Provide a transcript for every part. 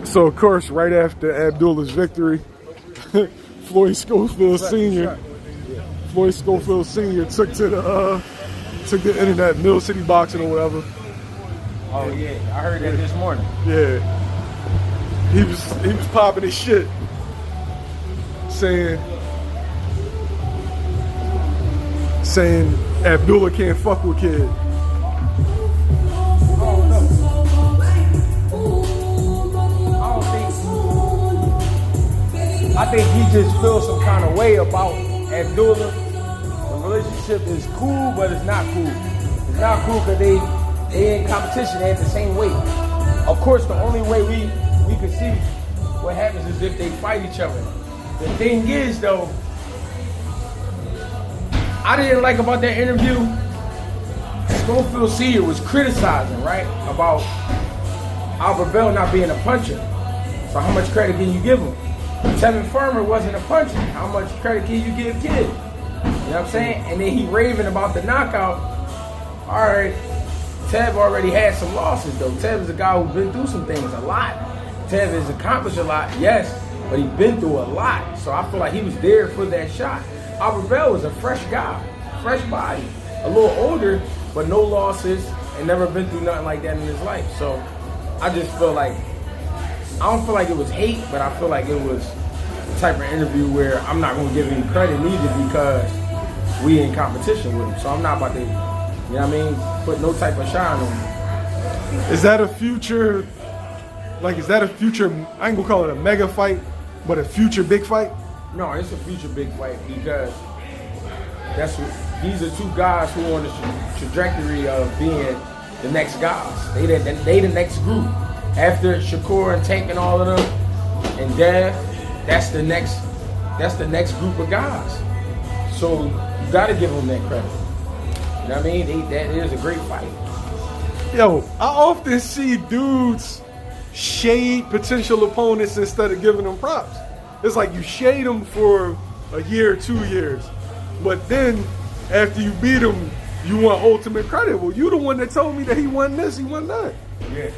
So, of course, right after Abdullah's victory, Floyd Schofield Sr. Floyd Schofield Sr. took to the internet, Mill City Boxing or whatever. Oh yeah, I heard that this morning. Yeah, he was popping his shit, saying Abdullah can't fuck with kid. I think he just feels some kind of way about Abdullah. The relationship is cool, but it's not cool. It's not cool because they in competition. They at the same weight. Of course, the only way we can see what happens is if they fight each other. The thing is, though, I didn't like about that interview. Schofield Sr. was criticizing, right, about Albert Bell not being a puncher. So how much credit can you give him? Tevin Farmer wasn't a puncher. How much credit can you give Kid? You know what I'm saying? And then he raving about the knockout. All right, Tev already had some losses, though. Tev is a guy who's been through some things, a lot. Tev has accomplished a lot, yes, but he's been through a lot. So I feel like he was there for that shot. Albert Bell was a fresh guy, fresh body, a little older, but no losses, and never been through nothing like that in his life. So I just feel like, I don't feel like it was hate, but I feel like it was the type of interview where I'm not going to give him credit neither because we in competition with him. So I'm not about to, you know what I mean, put no type of shine on him. Is that a future, I ain't gonna call it a mega fight, but a future big fight? No, it's a future big fight because these are two guys who are on the trajectory of being the next guys. They the next group. After Shakur and Tank and all of them, and Dev, that's the next group of guys. So you got to give them that credit. You know what I mean? That is a great fight. Yo, I often see dudes shade potential opponents instead of giving them props. It's like you shade them for a year, 2 years, but then after you beat them, you want ultimate credit. Well, you the one that told me that he won this, he won that. Yeah.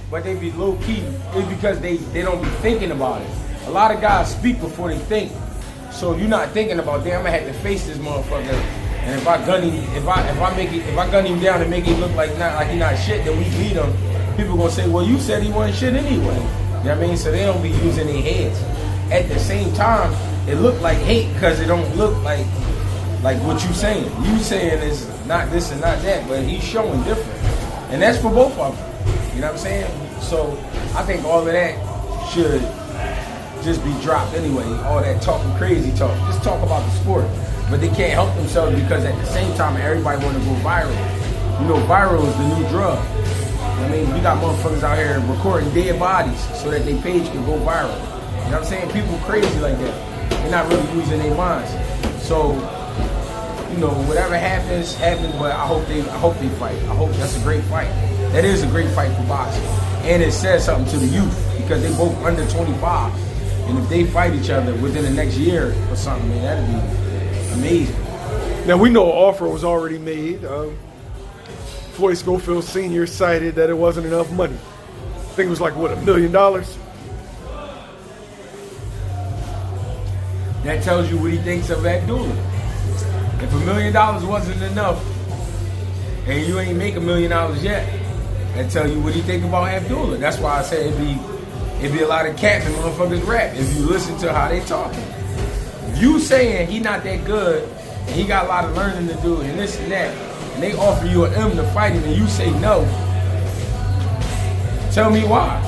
But they be low key. It's because they don't be thinking about it. A lot of guys speak before they think. So you're not thinking about, damn, I had to face this motherfucker. And if I gun him down and make him look like he not shit, then we beat him. People gonna say, well, you said he wasn't shit anyway. You know what I mean? So they don't be using their heads. At the same time, it look like hate because it don't look like what you saying. You saying is not this and not that, but he's showing different. And that's for both of them. You know what I'm saying? So I think all of that should just be dropped anyway. All that talking crazy talk. Just talk about the sport. But they can't help themselves because at the same time everybody want to go viral. You know, viral is the new drug. I mean, we got motherfuckers out here recording dead bodies so that their page can go viral. You know what I'm saying? People crazy like that. They're not really using their minds. So, you know, whatever happens, but I hope they fight. I hope that's a great fight. That is a great fight for boxing. And it says something to the youth because they both under 25. And if they fight each other within the next year or something, man, that'd be amazing. Now, we know an offer was already made. Floyd Schofield Sr. cited that it wasn't enough money. I think it was like, what, $1 million? That tells you what he thinks of Abdullah. If $1 million wasn't enough, and you ain't make $1 million yet, that tell you what he think about Abdullah. That's why I said it'd be a lot of cap and motherfuckers rap if you listen to how they talking. If you saying he not that good, and he got a lot of learning to do, and this and that, and they offer you an M to fight him, and you say no, tell me why.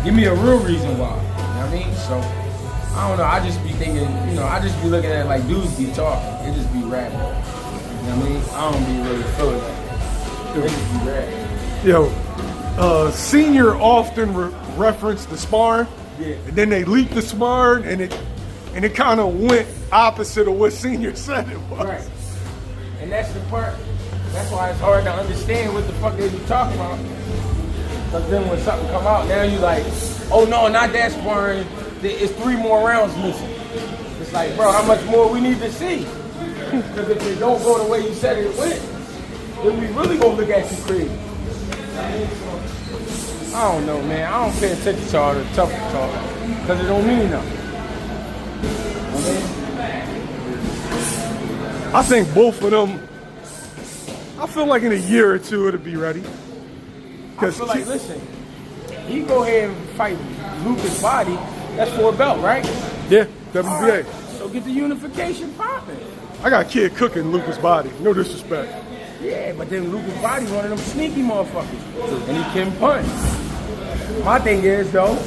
Give me a real reason why. You know what I mean? So, I don't know, I just be thinking, you know, I just be looking at it like dudes be talking. They just be rapping. You know what I mean? I don't be really feeling that. They just be rapping. Yo, Senior often referenced the sparring, Yeah. and then they leaked the sparring, and it kind of went opposite of what Senior said it was. Right. And that's the part, that's why it's hard to understand what the fuck they be talking about. Because then when something come out, now you like, oh no, not that sparring, it's 3 more rounds missing. It's like, bro, how much more we need to see? Because if it don't go the way you said it went, then we really gonna look at you crazy. I don't know, man. I don't pay attention to all the tough talk because it don't mean nothing. I think both of them, I feel like in a year or two it'll be ready. I feel like, listen, he go ahead and fight Lucas Body. That's for a belt, right? Yeah, WBA. Right. So get the unification popping. I got Kid cooking Lucas Body. No disrespect. Yeah, but then Lucas Body's one of them sneaky motherfuckers. And he can punch. My thing is, though,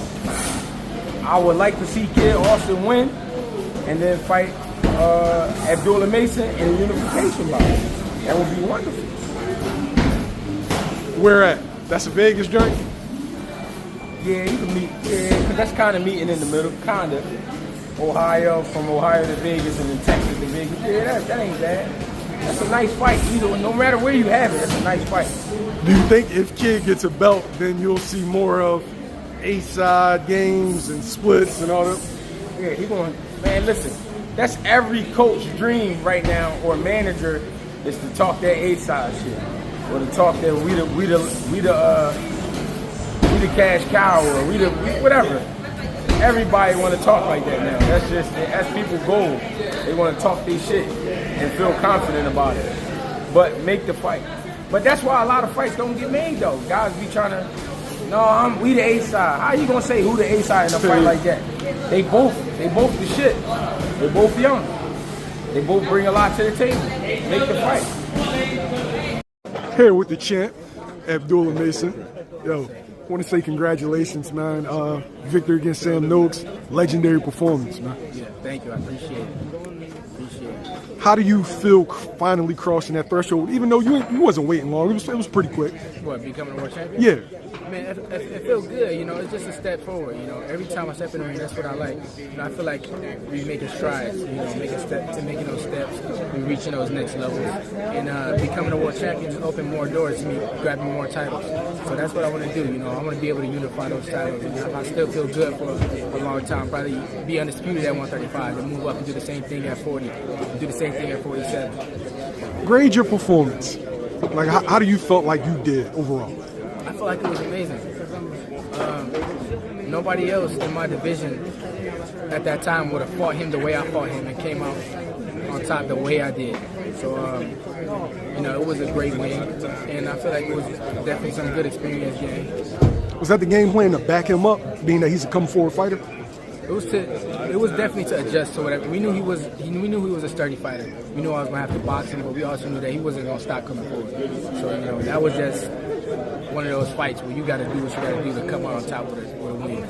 I would like to see Kid Austin win and then fight Abdullah Mason in a unification bout. That would be wonderful. Where at? That's a Vegas joint? Yeah, you can meet. Yeah, because that's kind of meeting in the middle, kind of. Ohio, from Ohio to Vegas, and then Texas to Vegas. Yeah, that ain't bad. That's a nice fight. Either, no matter where you have it, that's a nice fight. Do you think if Kid gets a belt, then you'll see more of A-side games and splits and all that? Yeah, he going. Man, listen, that's every coach's dream right now, or manager, is to talk that A-side shit, or to talk that we the cash cow, or we whatever. Everybody want to talk like that now. That's people's goal. They want to talk their shit and feel confident about it, but make the fight. But that's why a lot of fights don't get made though. Guys be trying to, we the A side. How you gonna say who the A side in a fight like that? They both the shit. They both young. They both bring a lot to the table. Make the fight. Here with the champ, Abdullah Mason. Yo, want to say congratulations, man. Victory against Sam Noakes, legendary performance, man. Yeah, thank you. I appreciate it. How do you feel finally crossing that threshold? Even though you wasn't waiting long, it was pretty quick. What, becoming a world champion? Yeah. Man, it feels good. It's just a step forward. Every time I step in the ring, that's what I like. I feel like we making strides. Making those steps, we reaching those next levels, and becoming a world champion just open more doors to me, grabbing more titles. So that's what I want to do. I want to be able to unify those titles. I still feel good for a long time. Probably be undisputed at 135, and move up and do the same thing at 40, and do the same thing at 47. Grade your performance. Like, how do you felt like you did overall? I feel like it was amazing. Nobody else in my division at that time would have fought him the way I fought him and came out on top the way I did. So, it was a great win, and I feel like it was definitely some good experience game. Was that the game plan to back him up, being that he's a come-forward fighter? It was definitely to adjust to whatever. We knew he was a sturdy fighter. We knew I was gonna have to box him, but we also knew that he wasn't gonna stop coming forward. So that was just one of those fights where you got to do what you got to do to come out on top with a win.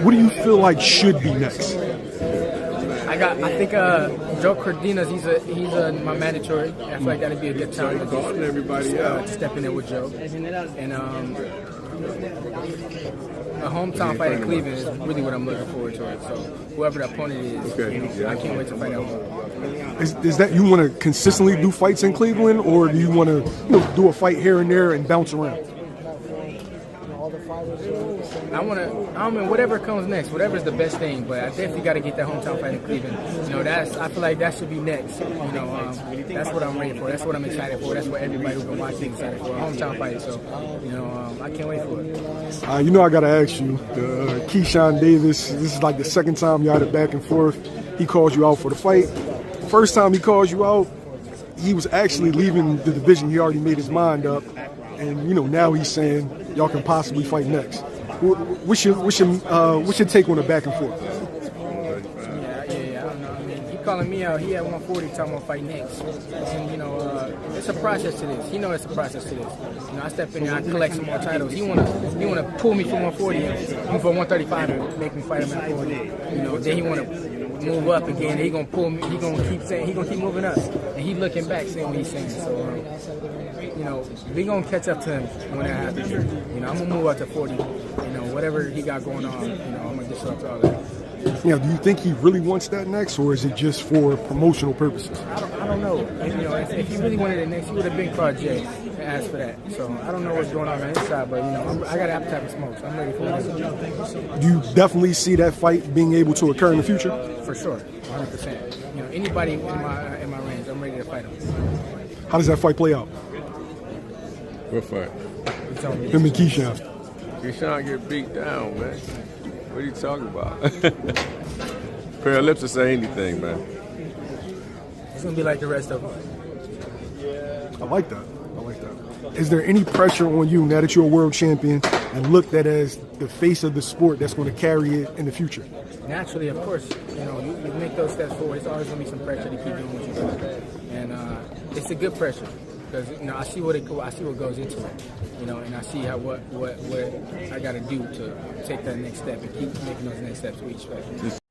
What do you feel like should be next? I think Joe Cardenas, he's my mandatory. I feel like that'd be a good time to step in there with Joe. And a hometown fight in Cleveland is really what I'm looking forward to. So whoever the opponent is, I can't wait to fight that one. Is that you want to consistently do fights in Cleveland, or do you want to do a fight here and there and bounce around? I mean, whatever comes next, whatever's the best thing, but I definitely got to get that hometown fight in Cleveland. I feel like that should be next. That's what I'm ready for. That's what I'm excited for. That's what everybody who's been watching is excited for. A hometown fight. So, I can't wait for it. I got to ask you, Keyshawn Davis, this is like the second time you had it back and forth. He calls you out for the fight. First time he calls you out, he was actually leaving the division. He already made his mind up. And, now he's saying y'all can possibly fight next. What's your take on the back and forth? Yeah, I don't know. I mean, he calling me out. He at 140 talking about fight next. And, it's a process to this. He knows it's a process to this. I step in there, I collect some more titles. He wanna pull me from 140 and for 135 and make me fight him at 40. Then he wanna move up again. He gonna pull me. He gonna keep saying. He gonna keep moving us, and he looking back, saying what he's saying. So, we gonna catch up to him when that happens. I'm gonna move up to 40. Whatever he got going on, I'm gonna disrupt all that. Do you think he really wants that next, or is it just for promotional purposes? I don't know. If he really wanted it next, he would have been called Jay and asked for that. So I don't know what's going on his side, but I got an appetite for smoke, so I'm ready for it. Do you definitely see that fight being able to occur in the future? For sure, 100%. Anybody in my range, I'm ready to fight him. How does that fight play out? What fight? told me. Him and Keyshawn. Keyshawn get beat down, man. What are you talking about? Pair of lips to say anything, man. It's gonna be like the rest of them. I like that. I like that. Is there any pressure on you now that you're a world champion and looked at as the face of the sport that's going to carry it in the future? Naturally, of course, you make those steps forward. It's always gonna be some pressure to keep doing what you do, and it's a good pressure because I see what goes into it, and I see what I got to do to take that next step and keep making those next steps with each step.